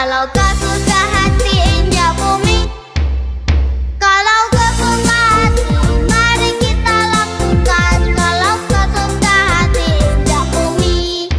Kalau kau suka hati injak bumi, kalau kau suka hati mari kita lakukan. Kalau kau suka hati injak bumi.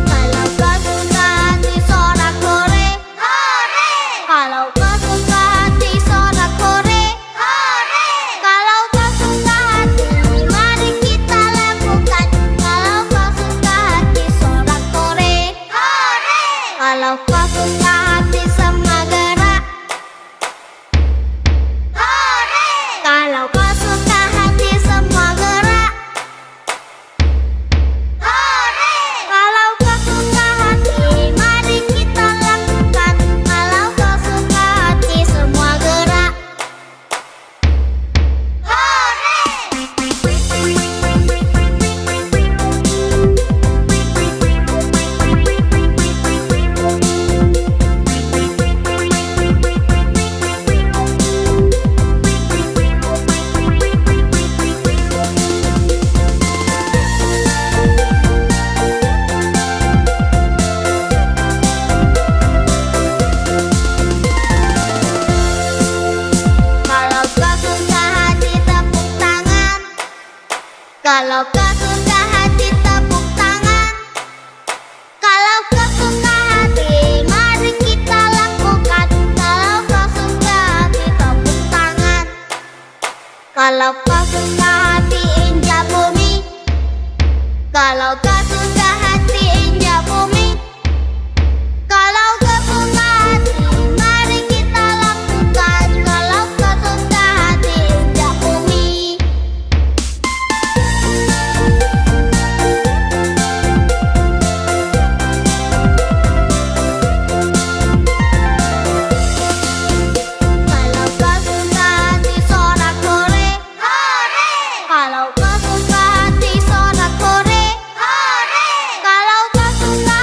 Kalau kau suka hati sorak-sore, hore! Kalau kau suka hati sorak-sore, hore! Kalau kau suka hati mari kita lakukan. Kalau kau suka hati sorak-sore, hore! Kalau kau suka hati semua gerak, hore! Kalau kau suka hati semua gerak, hore! Kalau kau suka hati mari kita lakukan. Kalau kau suka hati semua gerak, kalau kau suka hati tepuk tangan. Kalau kau suka hati tepuk tangan. Kalau kau suka hati mari kita lakukan. Kalau kau suka hati tepuk tangan. Kalau kau suka hati injak bumi. Kalau kau suka hati injak bumi. Kalau kau suka hati mari kita lakukan. Kalau kau suka hati injak bumi. Kalau kau suka hati sorak-sore, hore! Kalau kau suka hati sorak-sore, hore! Kalau kau suka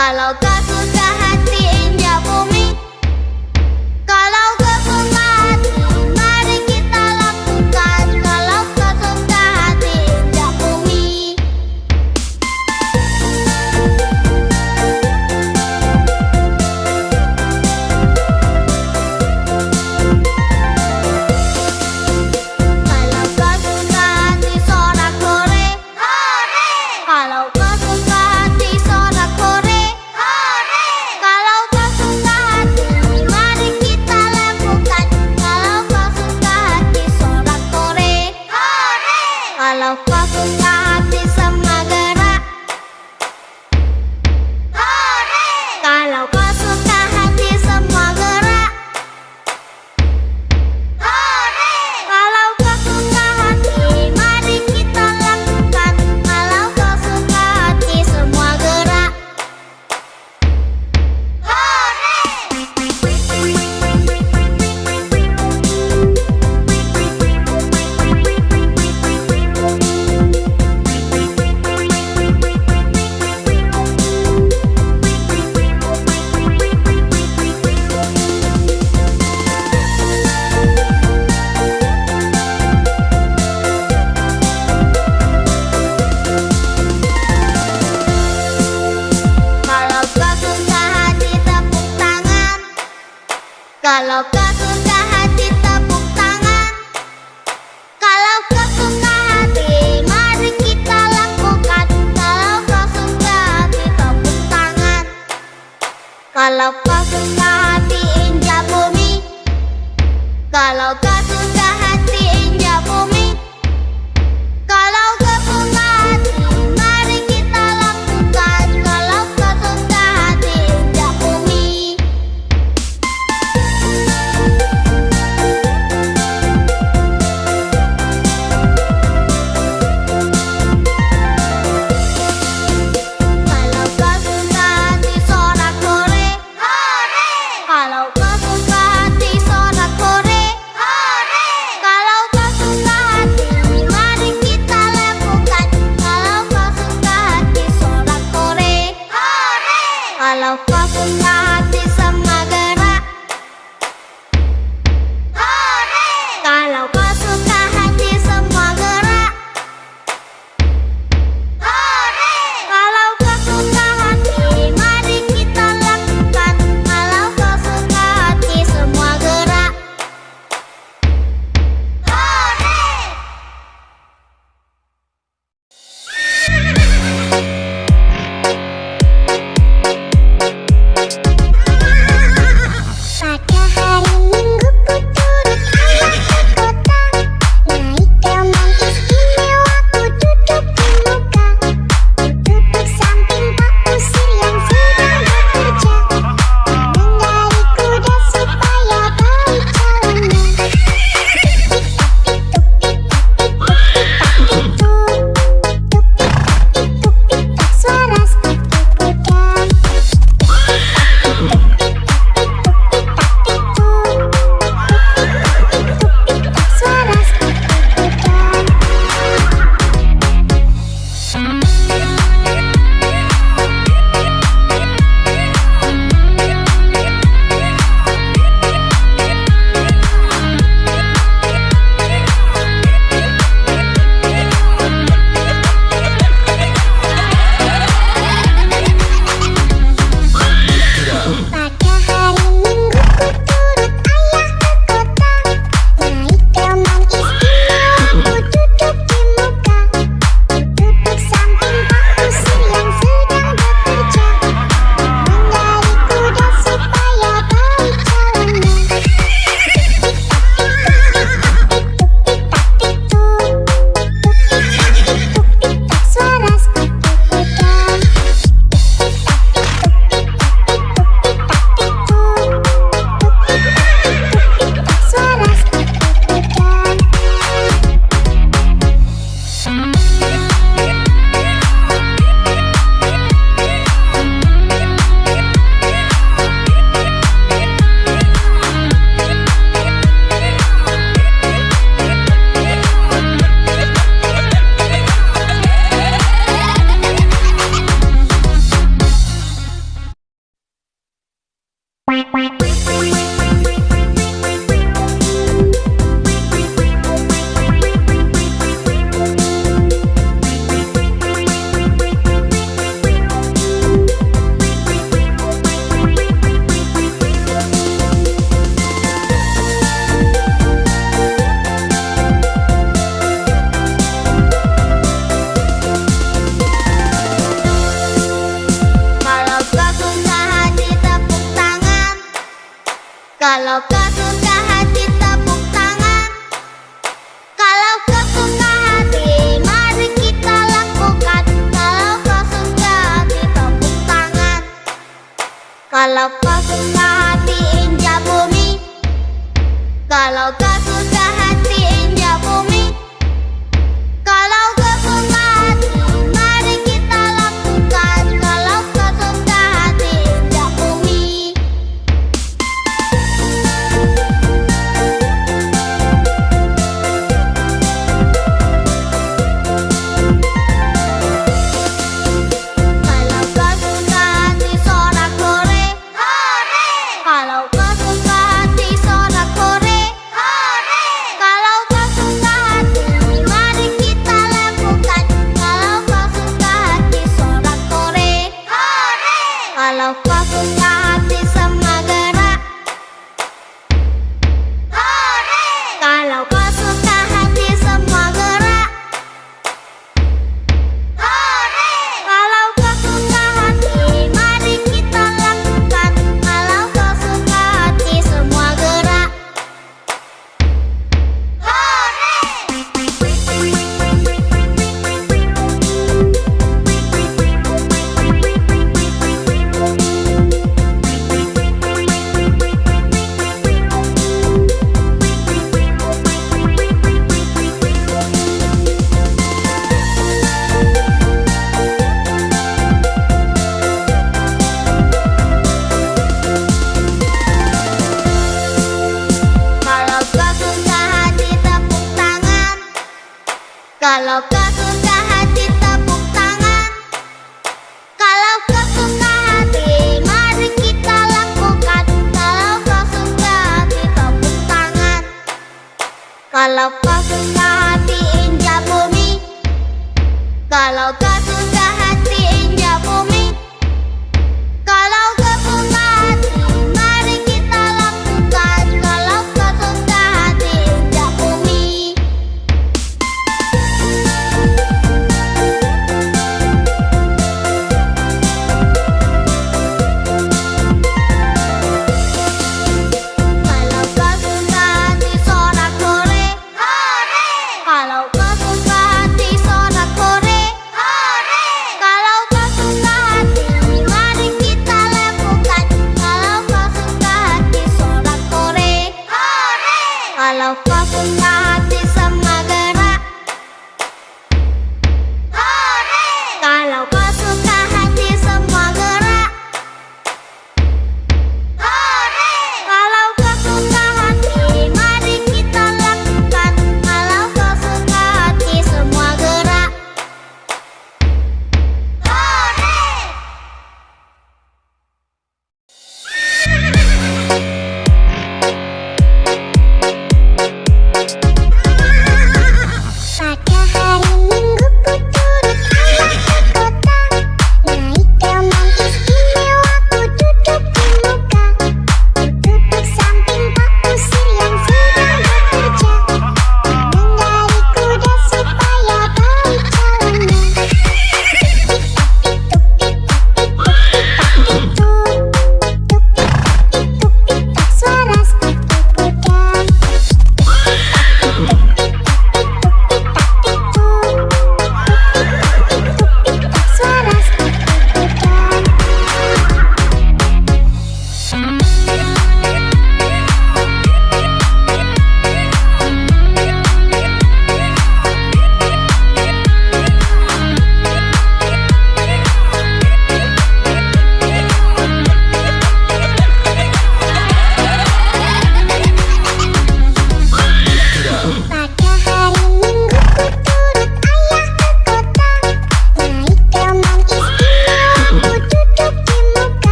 Kalau kau suka hati injak bumi. Kalau kau suka hati, mari kita lakukan. Kalau kau suka hati injak bumi. Kalau kau suka hati sorak-sore, hore! Kalau kau suka hati sorak-sore, hore! Kalau kau suka hati, mari kita lakukan. Kalau kau suka hati sorak-sore, hore! Kalau kau suka hati semua gerak, hore! Kalau kau suka hati semua gerak, hore! Kalau kau suka hati, mari kita lakukan. Kalau kau suka hati semua gerak, Kalau kau suka hati tepuk tangan. Kalau kau suka hati tepuk tangan. Kalau kau suka hati, mari kita lakukan. Kalau kau suka hati tepuk tangan. Kalau kau suka hati injak bumi. Kalau kau suka hati injak bumi. Kalau kau suka hati, mari kita lakukan. Kalau kau suka hati injak bumi. Kalau kau suka hati sorak-sore, hore! Kalau kau suka hati sorak-sore, hore! Kalau kau suka hati, mari kita lakukan. Kalau kau suka hati sorak-sore, hore! Kalau kau suka hati semua gerak, hore! Kalau kau suka hati semua gerak, hore! Kalau kau suka hati, mari kita lakukan. Kalau kau suka hati semua gerak, hore! Kalau kau suka hati tepuk tangan. Kalau kau suka hati mari kita lakukan. Kalau kau suka hati tepuk tangan. Kalau kau suka hati injak bumi. Kalau kau suka hati injak bumi. Kalau kau suka hati mari kita lakukan. Kalau kau suka hati injak bumi. Kalau kau suka hati sorak-sore, hore! Kalau kau suka hati sorak-sore, hore! Kalau kau suka hati mari kita lakukan. Kalau kau suka hati sorak-sore, hore! Kalau kau suka hati semua gerak, hore! Kalau kau suka hati semua gerak, hore! Kalau kau suka hati mari kita lakukan. Kalau kau suka hati semua gerak, Kalau kau suka hati tepuk tangan. Kalau kau suka hati tepuk tangan. Kalau kau suka hati mari kita lakukan. Kalau kau suka hati tepuk tangan. Kalau kau suka hati injak bumi. Kalau kau suka hati injak bumi. Kalau kau suka hati mari kita lakukan. Kalau kau suka hati injak bumi. Kalau kau suka hati sorak-sore, hore! Kalau kau suka hati sorak-sore, hore!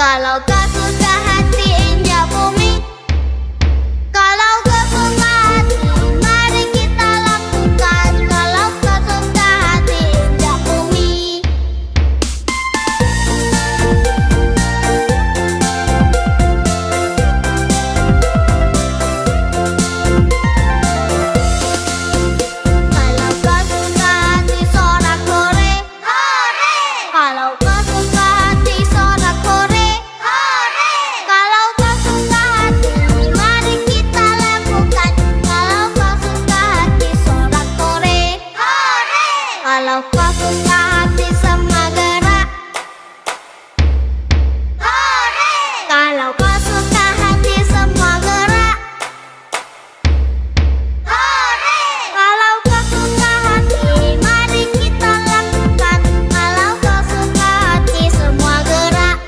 Kalau kau suka hati injak bumi. Kalau kau suka hati, mari kita lakukan. Kalau kau suka hati injak bumi. Kalau kau suka hati sorak-sorai, hore! Kalau kau suka hati sorak-sorai, hore! Kalau kau suka hati, mari kita lakukan. Kalau kau suka hati sorak-sorai, hore! Kalau kau suka hati semua gerak, hore! Kalau kau suka hati semua gerak, hore! Kalau kau suka hati, mari kita lakukan. Kalau kau suka hati semua gerak,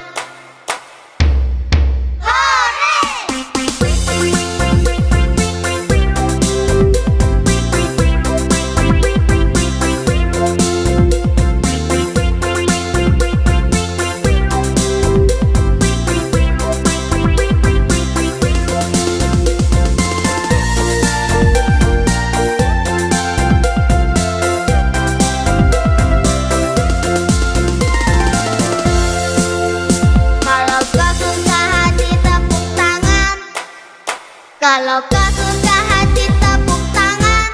kalau kau suka hati tepuk tangan. Kalau kau suka hati tepuk tangan.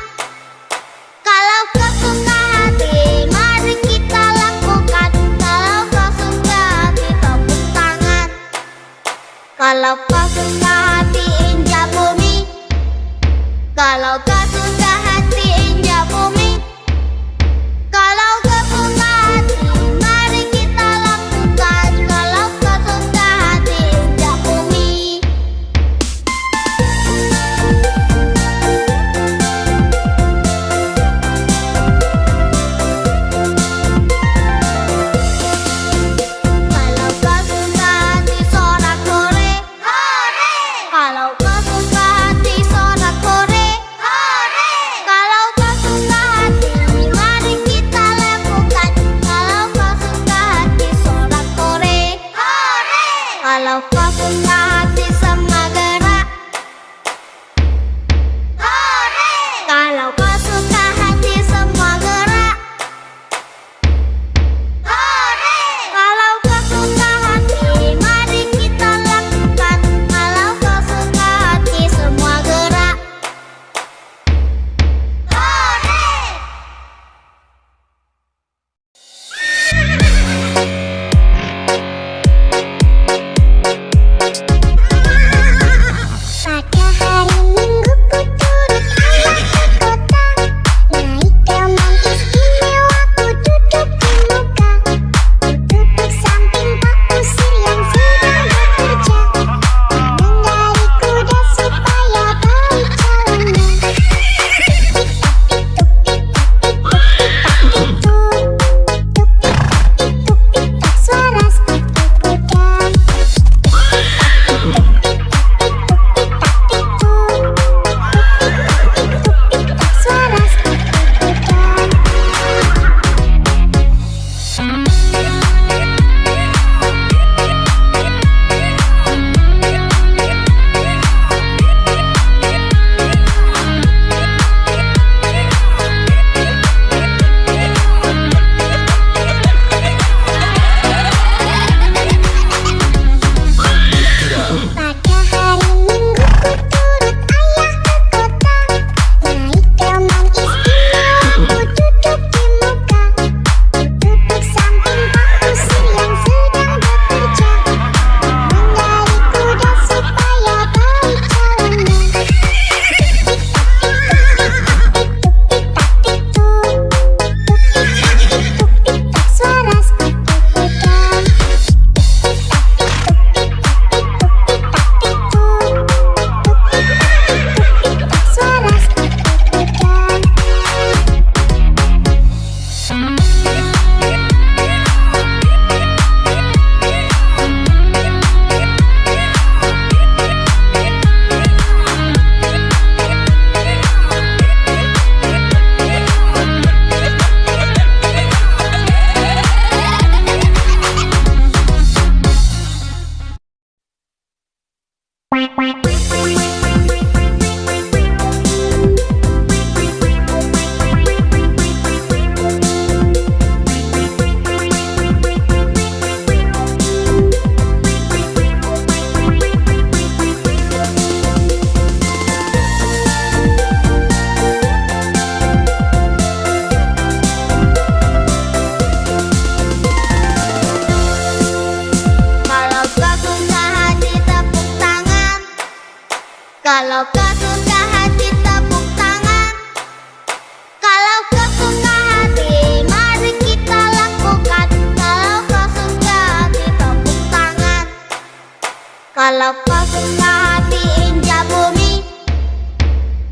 Kalau kau suka hati, mari kita lakukan. Kalau kau suka hati tepuk tangan. Kalau kau suka hati injak bumi. Kalau kau suka hati injak bumi. Kalau kau suka hati, mari kita lakukan. Kalau kau suka hati injak bumi. Kalau kau suka hati sorak-sorai, hore! Kalau kau suka hati sorak-sorai, hore!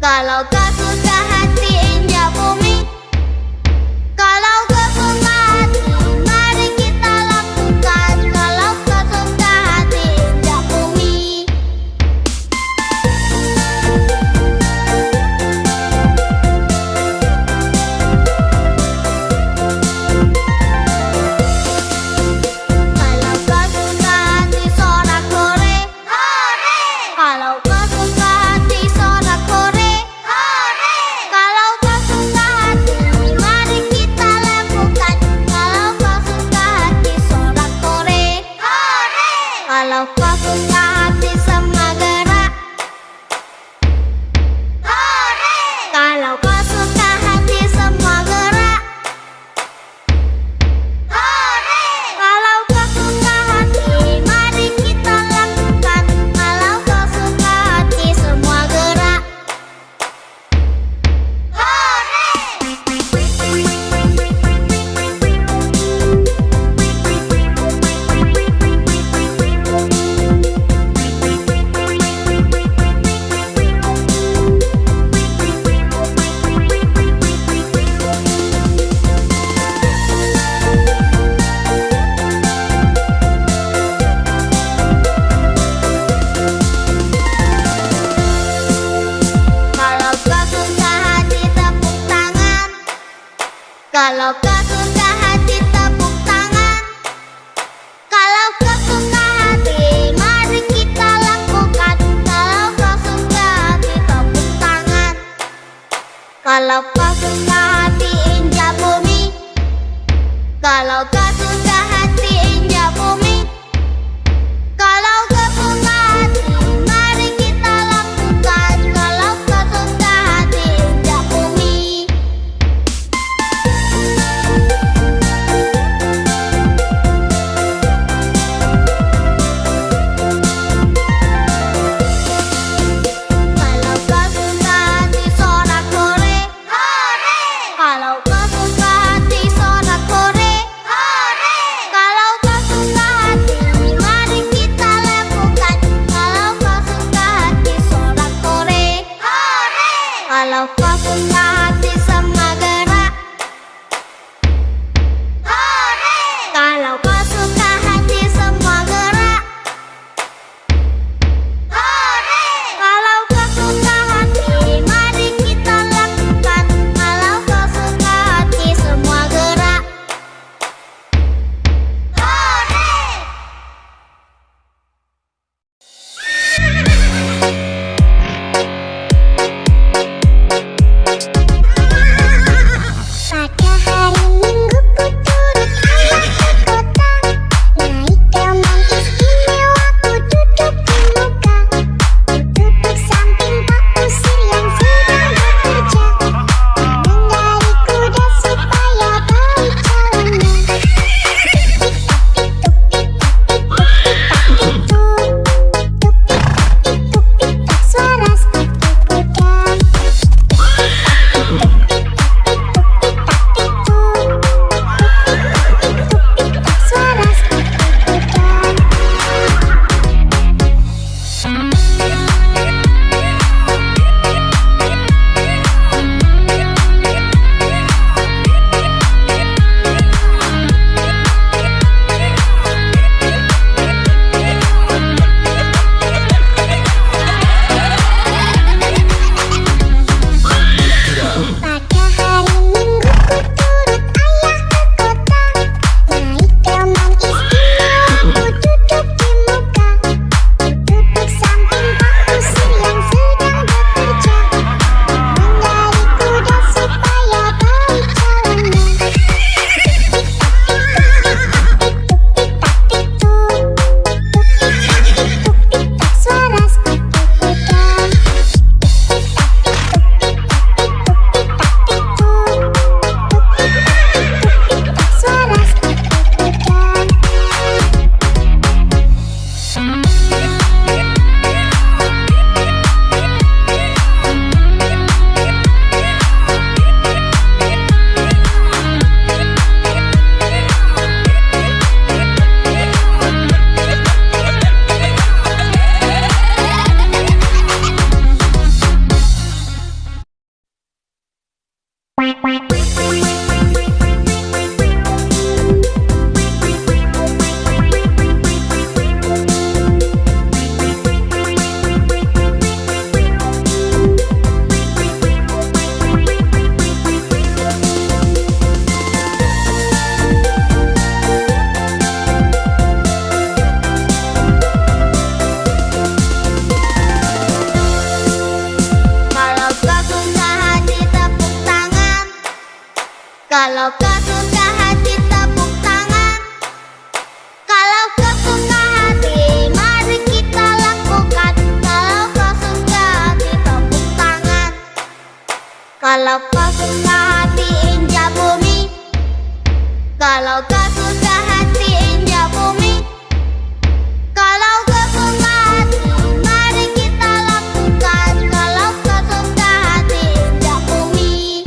Kalau kesuka hati injak bumi. Kalau kesuka hati mari kita lakukan. Kalau kesuka hati injak bumi. Kalau kesuka hati sorak-sorai, hore! Kalau kesuka hati sorak-sorai, hore! Kalau kesuka hati mari kita lakukan. Kalau kesuka hati sorak-sorai, hore! Kalau kesuka hati semua gerak, hore! Kalau kesuka hati semua gerak, hore! Kalau kesuka hati mari kita lakukan. Kalau kesuka hati semua gerak, Kalau kesuka hati tepuk tangan. Kalau kesuka hati tepuk tangan. Kalau kesuka hati mari kita lakukan. Kalau kesuka hati tepuk tangan. Kalau kesuka hati injak bumi. Kalau kesuka hati injak bumi. Kalau kesuka hati mari kita lakukan. Kalau kesuka hati injak bumi. Kalau kesuka hati sorak-sorai, hore! Kalau kesuka hati sorak-sorai, hore! Kalau kesuka hati mari kita lakukan. Kalau kesuka hati sorak-sorai, hore! Kalau kesuka hati semua gerak, hore! Kalau kesuka hati semua gerak, hore! Kalau kesuka hati mari kita lakukan. Kalau kesuka hati semua gerak, hore! Kalau kau suka hati tepuk tangan. Kalau kau suka hati, mari kita lakukan. Kalau kau suka hati tepuk tangan. Kalau kau suka hati injak bumi. Kalau kau suka hati injak bumi. Kalau kau suka hati, mari kita lakukan. Kalau kau suka hati injak bumi.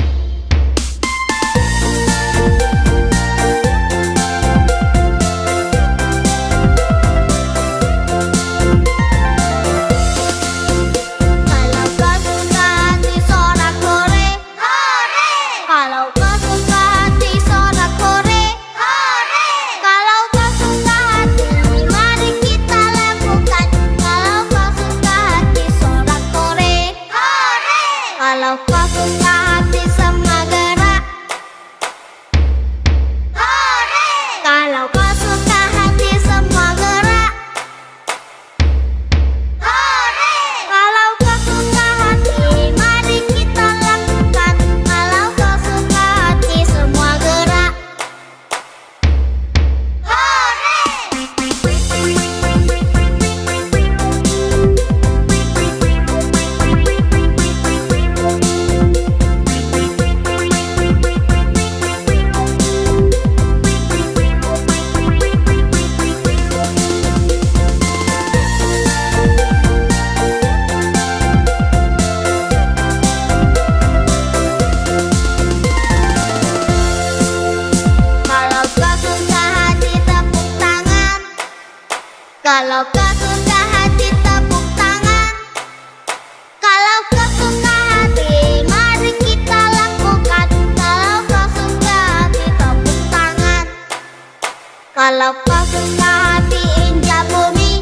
Kalau kau suka hati sorak-sore, hore! Kalau kau suka hati sorak-sore, hore! Kalau kau suka hati, mari kita lakukan. Kalau kau suka hati sorak-sore, hore! Kalau kau suka hati semua gerak, hore! Kalau kau suka hati semua gerak, hore! Kalau kau suka hati, mari kita lakukan. Kalau kau suka hati semua gerak, Kalau kau suka hati tepuk tangan. Kalau kau suka hati tepuk tangan. Kalau kau suka hati, mari kita lakukan. Kalau kau suka hati tepuk tangan. Kalau kau suka hati injak bumi.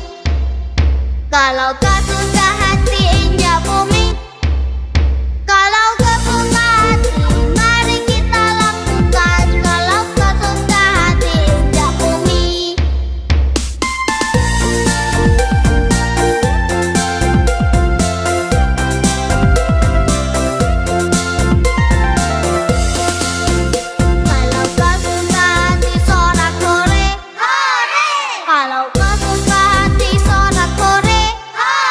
Kalau kau suka hati injak bumi. Kalau kau suka hati, mari kita lakukan. Kalau kau suka hati injak bumi. Kalau kau suka hati sorak-sore, hore! Kalau kau suka hati sorak-sore, hore!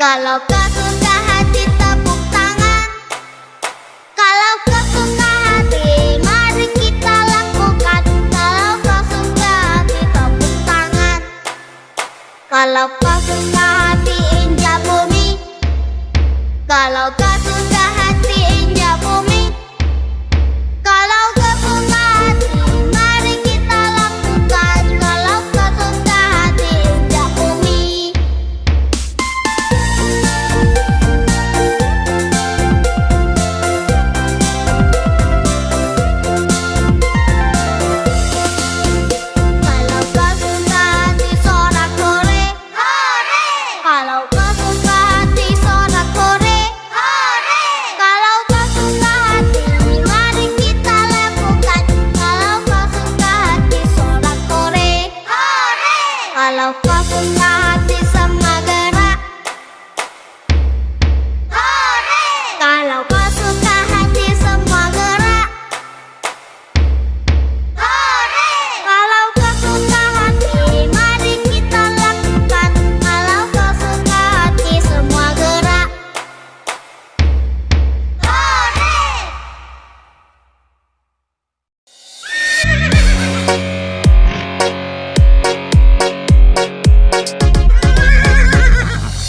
Kalau kau suka hati tepuk tangan. Kalau kau suka hati mari kita lakukan. Kalau kau suka hati tepuk tangan. Kalau kau suka hati injak bumi. Kalau kau suka hati injak bumi. Kalau kau suka hati mari kita lakukan. Kalau kau suka hati injak bumi. Kalau kau suka hati sorak-sore, hore! Kalau kau suka hati sorak-sore, hore! Kalau kau suka hati mari kita lakukan. Kalau kau suka hati sorak-sore, hore! Kalau kau suka hati semua gerak, hore! Kalau kau suka hati semua gerak, hore! Kalau kau suka hati mari kita lakukan. Kalau kau suka hati semua gerak, hore!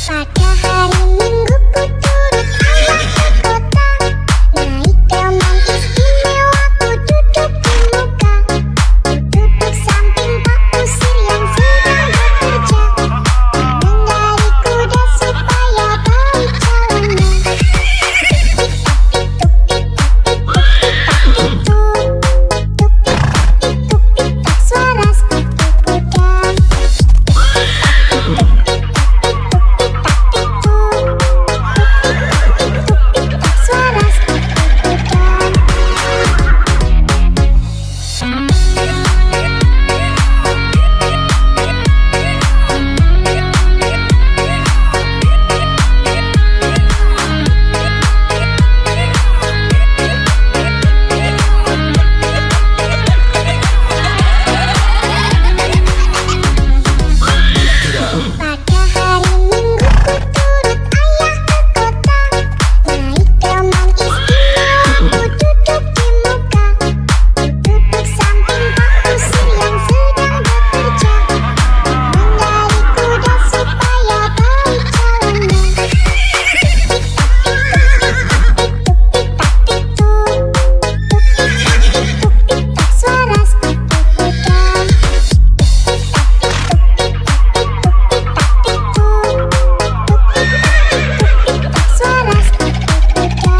Pada hari Minggu ku turut ayah ke kota. Naik delman istimewa ku duduk di muka. Ku duduk samping Pak Kusir yang sedang bekerja. Mengendarai kuda supaya baik jalannya. Tuk-tik-tak suara sepatu kuda. Tuk-tik-tak suara sepatu kuda. Pada hari Minggu ku turut ayah ke kota. Naik delman istimewa ku duduk di muka. Ku duduk samping Pak Kusir yang sedang bekerja. Mengendarai kuda supaya baik jalannya. Tuk-tik-tak suara sepatu kuda. Tuk-tik-tak suara sepatu kuda.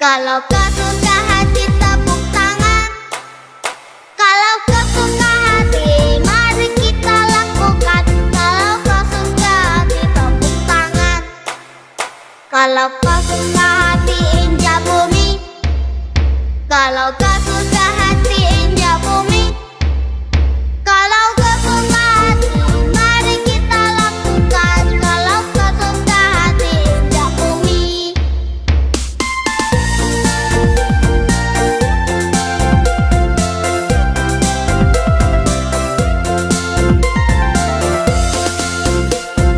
Kalau kau suka hati tepuk tangan. Kalau kau suka hati mari kita lakukan. Kalau kau suka hati tepuk tangan. Kalau kau suka hati injak bumi. Kalau kau suka hati injak bumi. Kalau kau suka hati mari kita lakukan. Kalau kau suka hati injak bumi.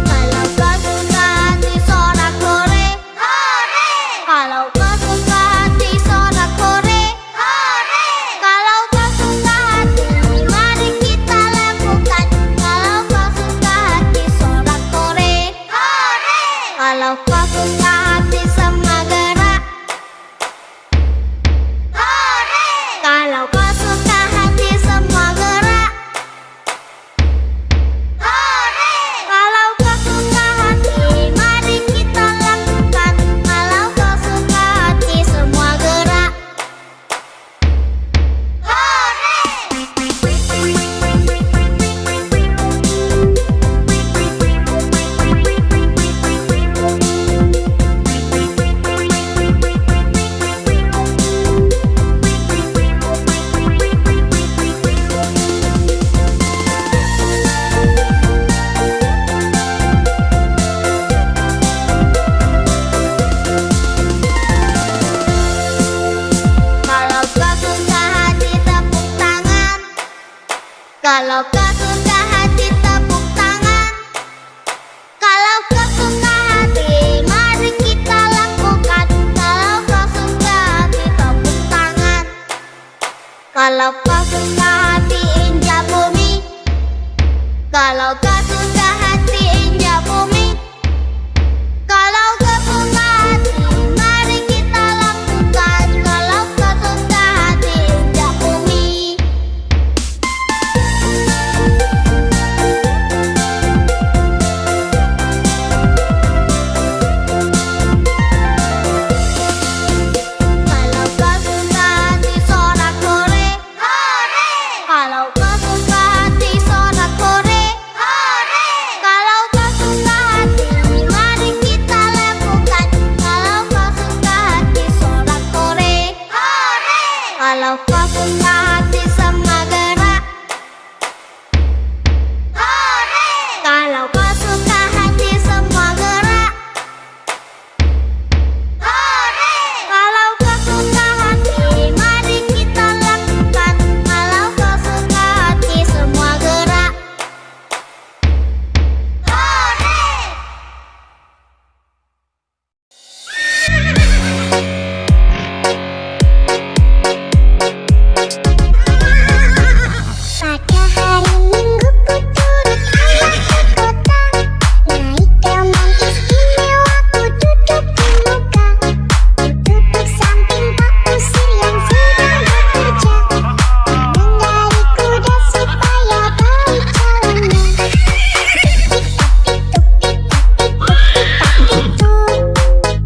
Kalau kau suka hati sorak-sore, hore! Kalau kau suka hati sorak-sore, hore! Kalau kau suka hati injak bumi. Kalau kau suka hati injak bumi. Kalau kau suka hati, mari kita lakukan. Kalau kau suka hati injak bumi. Kalau kau suka hati sorak-sore, hore! Kalau kau suka hati sorak-sore, hore! Kalau kau suka hati, mari kita lakukan. Kalau kau suka hati sorak-sore, hore! Kalau kau suka hati semua gerak, hore! Kalau kau suka hati semua gerak, hore! Kalau kau suka hati, mari kita lakukan. Kalau kau suka hati semua gerak, hore! Pada hari Minggu ku turut ayah ke kota. Naik delman istimewa ku duduk di muka. Ku duduk samping Pak Usir yang sedang bekerja. Mengendari kuda supaya baik jalannya. Tik-tak-tik-tuk-tik-tak-tik-tuk.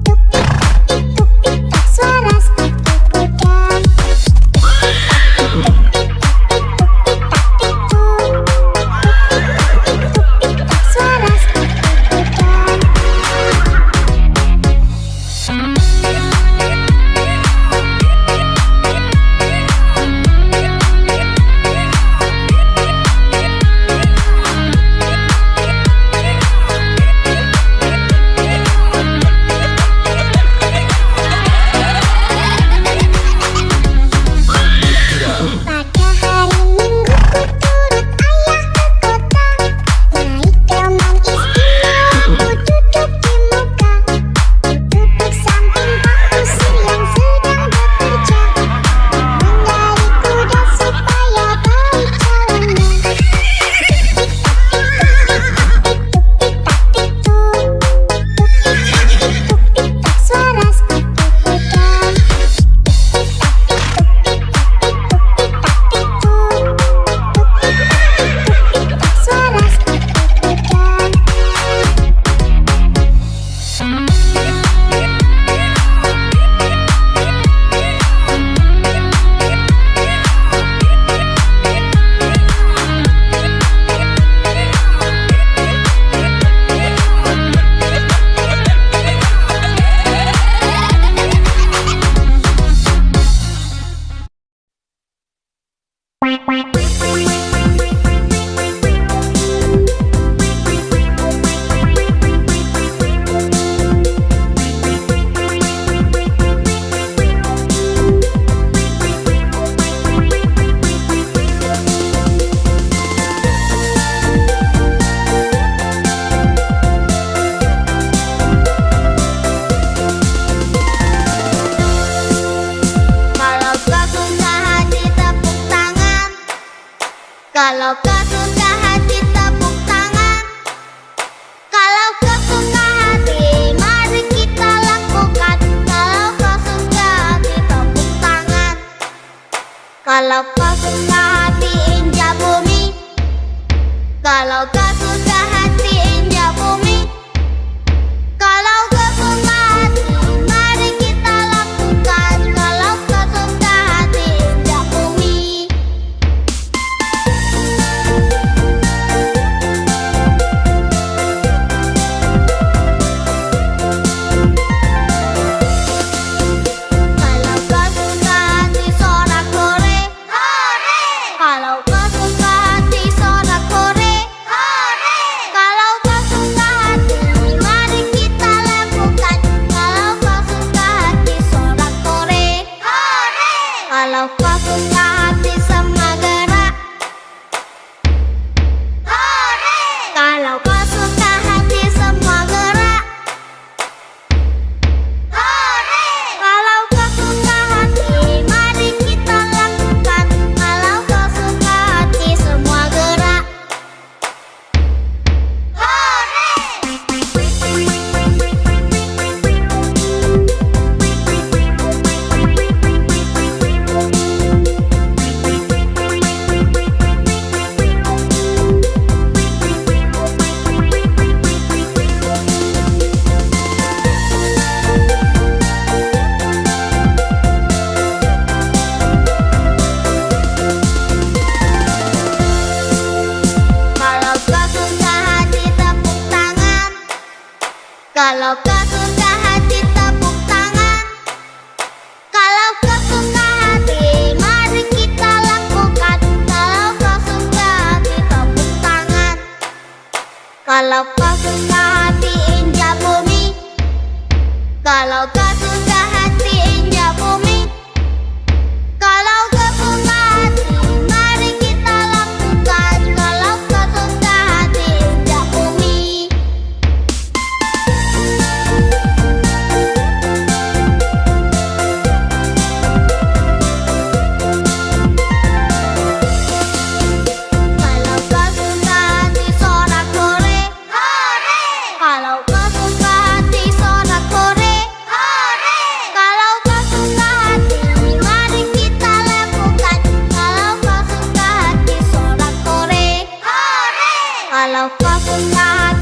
Tuk-tik-tak-tik-tuk-tik-tak suara sepatu kuda. Tuk-tik-tak-tik-tuk-tik-tak suara sepatu kuda. Pada hari Minggu ku turut ayah ke kota. Naik delman istimewa ku duduk di muka. Ku duduk samping Pak Usir yang sedang bekerja. Mengendari kuda supaya baik jalannya. Tik-tak-tik-tuk-tik-tak-tik-tuk. Tuk-tik-tak-tik-tuk-tik-tak suara sepatu kuda. Tuk-tik-tak-tik-tuk-tik-tak suara Kalau kau suka hati tepuk tangan. Kalau kau suka hati, mari kita lakukan. Kalau kau suka hati tepuk tangan. Kalau kau suka hati injak bumi. Kalau kau suka hati injak bumi. Kalau kau suka hati, mari kita lakukan. Kalau kau suka hati injak bumi. Kalau kau suka hati sorak-sore, hore! Kalau kau suka hati sorak-sore, hore! Kalau kau suka hati, mari kita lakukan. Kalau kau suka hati sorak-sore, hore! Kalau kau suka hati semua gerak, hore! Kalau kau suka hati semua gerak, hore! Kalau kau suka hati, mari kita lakukan. suka hati